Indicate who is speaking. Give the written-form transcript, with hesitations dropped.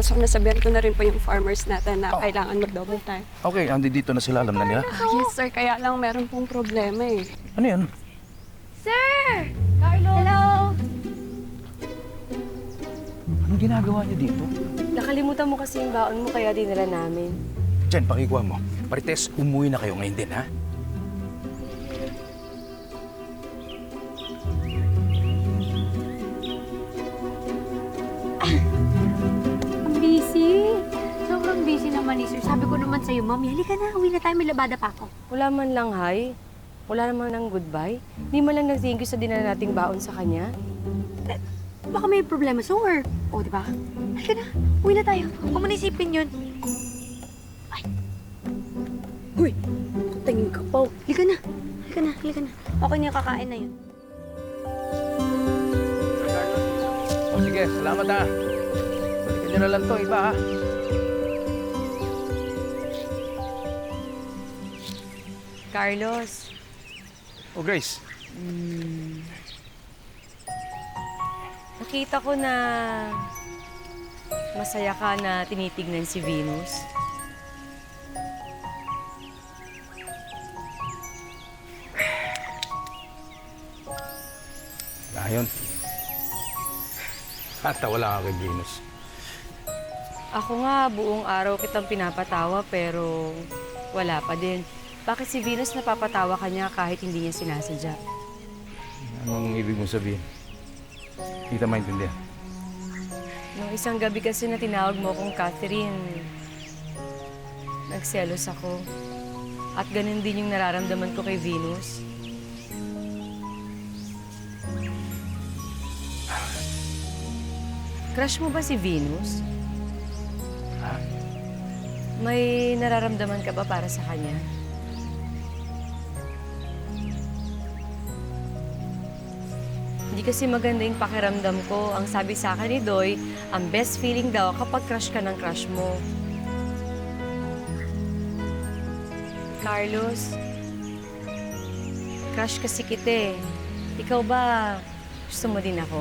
Speaker 1: So, nasabihan ko na rin po yung farmers natin na kailangan mag-double time.
Speaker 2: Okay, dito na sila. Alam na nila.
Speaker 1: Yes, sir. Kaya lang meron pong problema eh.
Speaker 2: Ano yan?
Speaker 3: Sir! Carlos! Hello!
Speaker 2: Anong ginagawa niyo dito?
Speaker 3: Nakalimutan mo kasi yung baon mo kaya dinala namin.
Speaker 2: Jen, pakikuha mo. Marites, umuwi na kayo ngayon din, ha?
Speaker 4: Ang busy. Sobrang busy naman ni sir. Sabi ko naman sa'yo, Mami, halika na. Uwi na tayo. May labada pa ako.
Speaker 3: Wala man lang hi. Wala naman ng goodbye. Hindi man lang nag-thank you sa dinala nating baon sa kanya.
Speaker 4: Baka may problema sa work. O, di ba? Halika na. Uwi na tayo. Huwag mo naisipin yun. Ay. Uy! Tingin ka pa. Halika na. Halika na. Halika na. Okay na yung kakain na yun.
Speaker 2: O sige, salamat ha. Balikan nyo na lang to, iba ha.
Speaker 3: Carlos,
Speaker 2: O Grace,
Speaker 3: nakita ko na masaya ka na tinitignan si Venus.
Speaker 2: ayun. Wala ka kay Venus.
Speaker 3: Ako nga, buong araw kitang pinapatawa pero wala pa din. Bakit si Venus napapatawa ka niya kahit hindi niya sinasadya?
Speaker 2: Anong ibig mong sabihin? Hindi kita maintindihan.
Speaker 3: Nung isang gabi kasi na tinawag mo akong Catherine, nagselos ako. At ganun din yung nararamdaman ko kay Venus. Crush mo ba si Venus? May nararamdaman ka ba para sa kanya? Hindi kasi maganda yung pakiramdam ko. Ang sabi sa akin ni Doy, ang best feeling daw kapag crush ka ng crush mo. Carlos, crush kasi kita eh. Ikaw ba gusto mo din ako?